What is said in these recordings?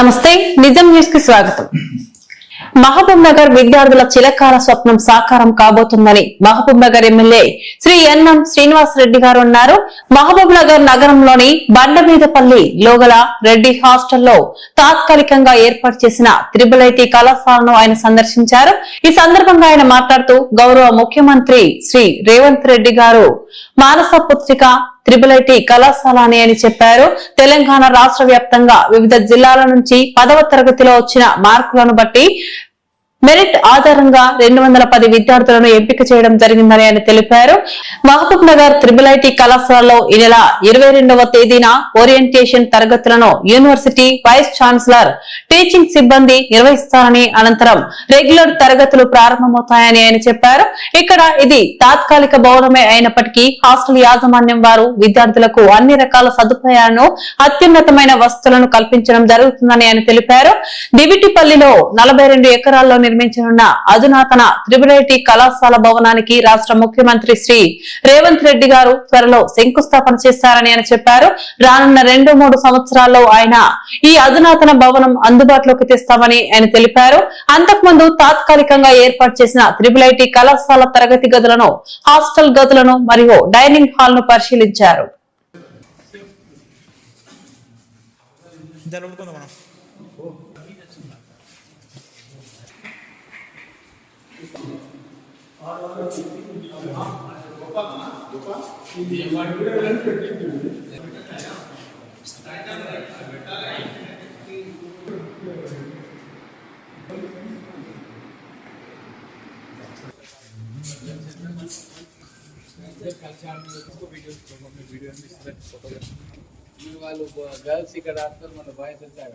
నమస్తే నిజం న్యూస్ కి స్వాగతం. మహబూబ్ నగర్ విద్యార్థుల చిరకాల స్వప్నం సాకారం కాబోతుందని మహబూబ్ నగర్ ఎమ్మెల్యే శ్రీ ఎన్ఎం శ్రీనివాస్ రెడ్డి గారు అన్నారు. మహబూబ్ నగర్ నగరంలోని బండమీదపల్లి లోగల రెడ్డి హాస్టల్లో తాత్కాలికంగా ఏర్పాటు చేసిన త్రిబుల్ కళాశాలను ఆయన సందర్శించారు. ఈ సందర్భంగా ఆయన మాట్లాడుతూ గౌరవ ముఖ్యమంత్రి శ్రీ రేవంత్ రెడ్డి గారు మానస పుత్రిక త్రిబుల్ కళాశాల అని చెప్పారు. తెలంగాణ రాష్ట్ర వ్యాప్తంగా వివిధ జిల్లాల నుంచి 10వ తరగతిలో వచ్చిన మార్కులను బట్టి మెరిట్ ఆధారంగా 210 విద్యార్థులను ఎంపిక చేయడం జరిగిందని ఆయన తెలిపారు. మహబూబ్ నగర్ త్రిబుల్ కళాశాలలో ఈ నెల 22వ తేదీన ఓరియంటేషన్ తరగతులను యూనివర్సిటీ వైస్ ఛాన్సలర్ టీచింగ్ సిబ్బంది నిర్వహిస్తారని, అనంతరం రెగ్యులర్ తరగతులు ప్రారంభమవుతాయని ఆయన చెప్పారు. ఇక్కడ ఇది తాత్కాలిక భవనమే అయినప్పటికీ హాస్టల్ యాజమాన్యం వారు విద్యార్థులకు అన్ని రకాల సదుపాయాలను, అత్యున్నతమైన వసతులను కల్పించడం జరుగుతుందని ఆయన తెలిపారు. దివిటిపల్లిలో 42 ఎకరాల్లో నిర్మించనున్న అధునాతన త్రిబుల్ కళాశాల భవనానికి రాష్ట్ర ముఖ్యమంత్రి శ్రీ రేవంత్ రెడ్డి గారు త్వరలో శంకుస్థాపన చేస్తారని ఆయన చెప్పారు. రానున్న 2-3 సంవత్సరాల్లో ఆయన ఈ అధునాతన భవనం అందుబాటులోకి తెస్తామని ఆయన తెలిపారు. అంతకుముందు తాత్కాలికంగా ఏర్పాటు చేసిన త్రిబుల్ కళాశాల తరగతి గదులను, హాస్టల్ గదులను మరియు డైనింగ్ హాల్ ను పరిశీలించారు. వాళ్ళు గర్ల్స్ ఇక్కడ ఆడతారు, మన బాయ్స్ వచ్చాక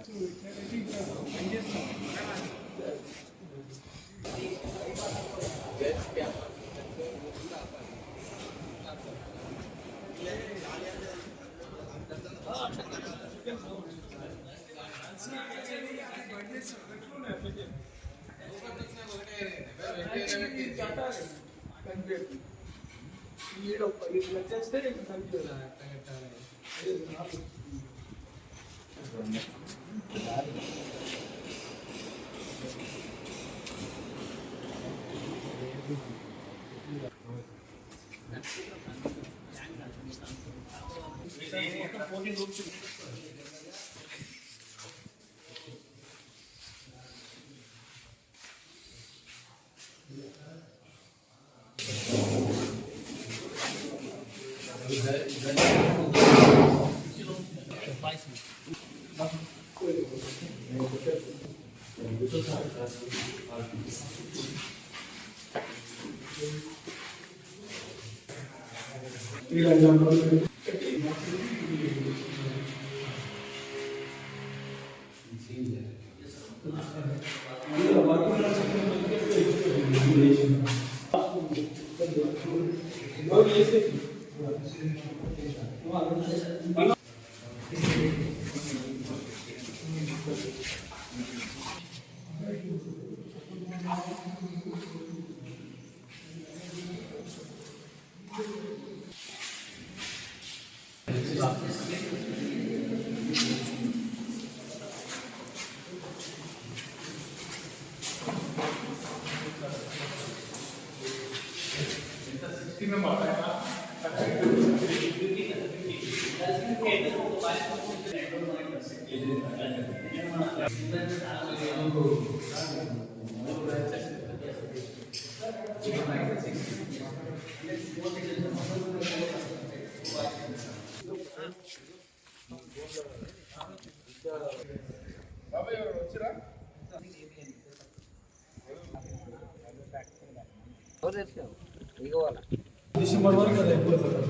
డిసెంబర్ వరకు అది అయిపోతుంది.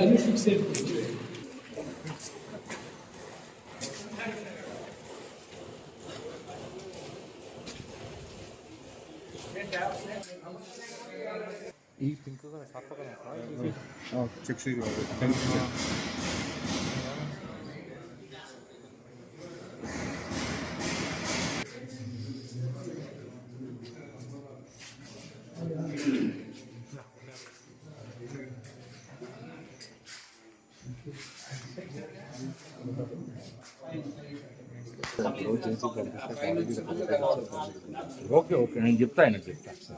అన్ని ఫిక్స్ అయిపోతుంది. ఈ పింక్ చెక్ ఓకే ఓకే నేను చెప్తా ఆయన చెప్తా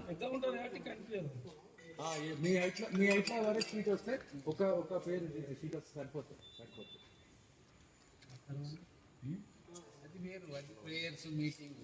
పెద్దగా ఉంటుంది కాబట్టి కనిపించదు. మీ హైట్లో వరకు సీట్ వస్తే ఒక పేరు సీట్ వస్తే సరిపోతుంది. అది వేరు, అది ప్రేయర్స్ మీటింగ్.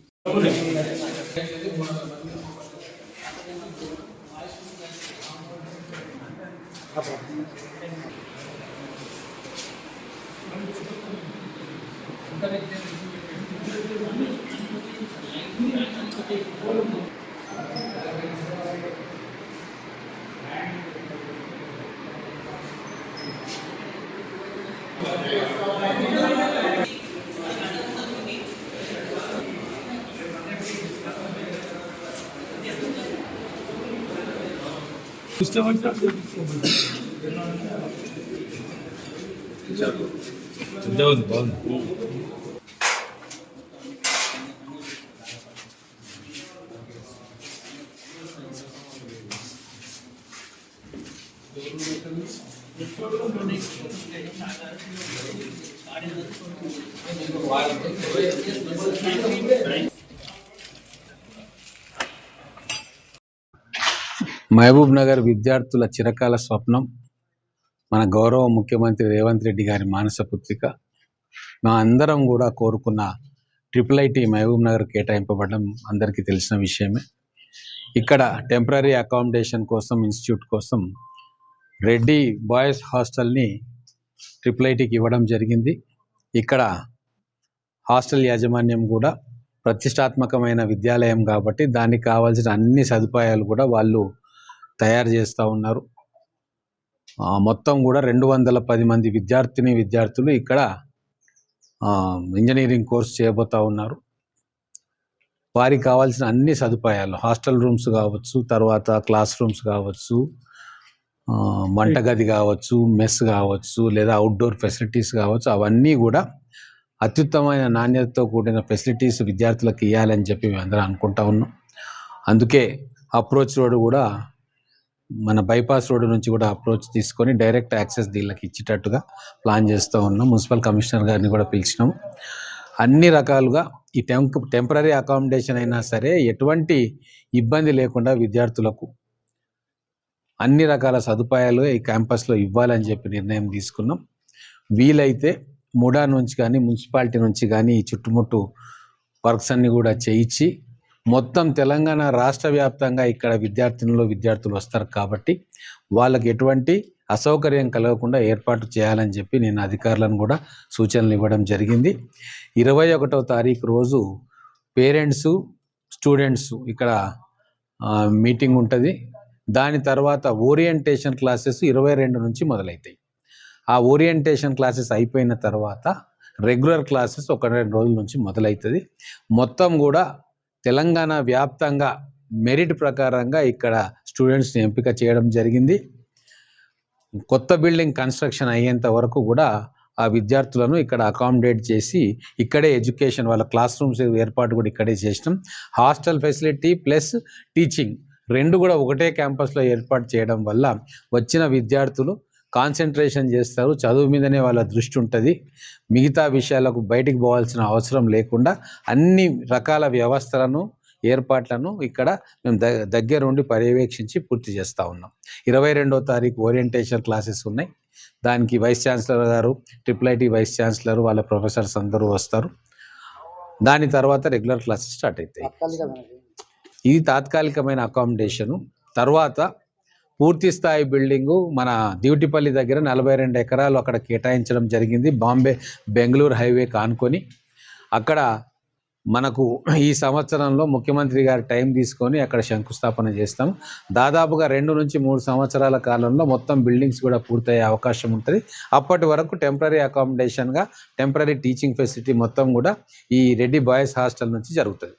ఇష్టం వచ్చినప్పుడు బాగుంది. మహబూబ్ నగర్ విద్యార్థుల చిరకాల స్వప్నం, మన గౌరవ ముఖ్యమంత్రి రేవంత్ రెడ్డి గారి మానసపుత్రిక, మా అందరం కూడా కోరుకున్న IIIT మహబూబ్ నగర్ కేటాయింపబడడం అందరికీ తెలిసిన విషయమే. ఇక్కడ టెంపరీ అకామిడేషన్ కోసం, ఇన్స్టిట్యూట్ కోసం రెడ్డి బాయ్స్ హాస్టల్ని IIITకి ఇవ్వడం జరిగింది. ఇక్కడ హాస్టల్ యాజమాన్యం కూడా ప్రతిష్టాత్మకమైన విద్యాలయం కాబట్టి దానికి కావాల్సిన అన్ని సదుపాయాలు కూడా వాళ్ళు తయారు చేస్తూ ఉన్నారు. మొత్తం కూడా 210 మంది విద్యార్థులు ఇక్కడ ఇంజనీరింగ్ కోర్స్ చేయబోతూ ఉన్నారు. వారికి కావాల్సిన అన్ని సదుపాయాలు, హాస్టల్ రూమ్స్ కావచ్చు, తర్వాత క్లాస్ రూమ్స్ కావచ్చు, వంటగది కావచ్చు, మెస్ కావచ్చు, లేదా అవుట్డోర్ ఫెసిలిటీస్ కావచ్చు, అవన్నీ కూడా అత్యుత్తమైన నాణ్యతతో కూడిన ఫెసిలిటీస్ విద్యార్థులకు ఇవ్వాలని చెప్పి మేము అందరం అనుకుంటా ఉన్నాం. అందుకే అప్రోచ్ రోడ్ కూడా మన బైపాస్ రోడ్డు నుంచి కూడా అప్రోచ్ తీసుకొని డైరెక్ట్ యాక్సెస్ దీళ్ళకి ఇచ్చేటట్టుగా ప్లాన్ చేస్తూ ఉన్నాం. మున్సిపల్ కమిషనర్ గారిని కూడా పిలిచినాం. అన్ని రకాలుగా ఈ టెంపరీ అకామిడేషన్ అయినా సరే ఎటువంటి ఇబ్బంది లేకుండా విద్యార్థులకు అన్ని రకాల సదుపాయాలు ఈ క్యాంపస్లో ఇవ్వాలని చెప్పి నిర్ణయం తీసుకున్నాం. వీలైతే ముడా నుంచి కానీ, మున్సిపాలిటీ నుంచి కానీ ఈ చుట్టుముట్టు వర్క్స్ అన్ని కూడా చేయించి మొత్తం తెలంగాణ రాష్ట్ర వ్యాప్తంగా ఇక్కడ విద్యార్థులు వస్తారు కాబట్టి వాళ్ళకి ఎటువంటి అసౌకర్యం కలగకుండా ఏర్పాటు చేయాలని చెప్పి నేను అధికారులను కూడా సూచనలు ఇవ్వడం జరిగింది. 21వ తారీఖు రోజు పేరెంట్స్, స్టూడెంట్స్ ఇక్కడ మీటింగ్ ఉంటుంది. దాని తర్వాత ఓరియంటేషన్ క్లాసెస్ 22 నుంచి మొదలవుతాయి. ఆ ఓరియంటేషన్ క్లాసెస్ అయిపోయిన తర్వాత రెగ్యులర్ క్లాసెస్ 1-2 రోజుల నుంచి మొదలవుతుంది. మొత్తం కూడా తెలంగాణ వ్యాప్తంగా మెరిట్ ప్రకారంగా ఇక్కడ స్టూడెంట్స్ని ఎంపిక చేయడం జరిగింది. కొత్త బిల్డింగ్ కన్స్ట్రక్షన్ అయ్యేంత వరకు కూడా ఆ విద్యార్థులను ఇక్కడ అకామిడేట్ చేసి ఇక్కడే ఎడ్యుకేషన్, వాళ్ళ క్లాస్ రూమ్స్ ఏర్పాటు కూడా ఇక్కడే చేసినాం. హాస్టల్ ఫెసిలిటీ ప్లస్ టీచింగ్ రెండు కూడా ఒకటే క్యాంపస్లో ఏర్పాటు చేయడం వల్ల వచ్చిన విద్యార్థులు కాన్సన్ట్రేషన్ చేస్తారు, చదువు మీదనే వాళ్ళ దృష్టి ఉంటుంది. మిగతా విషయాలకు బయటికి పోవాల్సిన అవసరం లేకుండా అన్ని రకాల వ్యవస్థలను, ఏర్పాట్లను ఇక్కడ మేము దగ్గరుండి పర్యవేక్షించి పూర్తి చేస్తూ ఉన్నాం. 22వ తారీఖు ఓరియంటేషన్ క్లాసెస్ ఉన్నాయి. దానికి వైస్ ఛాన్సలర్ గారు, IIIT వైస్ ఛాన్సలర్, వాళ్ళ ప్రొఫెసర్స్ అందరూ వస్తారు. దాని తర్వాత రెగ్యులర్ క్లాసెస్ స్టార్ట్ అవుతాయి. ఇది తాత్కాలికమైన అకామిడేషను. తర్వాత పూర్తి స్థాయి బిల్డింగు మన దివిటిపల్లి దగ్గర 42 ఎకరాలు అక్కడ కేటాయించడం జరిగింది, బెంగళూరు హైవే కానుకొని. అక్కడ మనకు ఈ సంవత్సరంలో ముఖ్యమంత్రి గారు టైం తీసుకొని అక్కడ శంకుస్థాపన చేస్తాం. దాదాపుగా 2 నుంచి 3 సంవత్సరాల కాలంలో మొత్తం బిల్డింగ్స్ కూడా పూర్తయ్యే అవకాశం ఉంటుంది. అప్పటి వరకు టెంపరీ అకామిడేషన్గా టెంపరీ టీచింగ్ ఫెసిలిటీ మొత్తం కూడా ఈ రెడ్డి బాయ్స్ హాస్టల్ నుంచి జరుగుతుంది.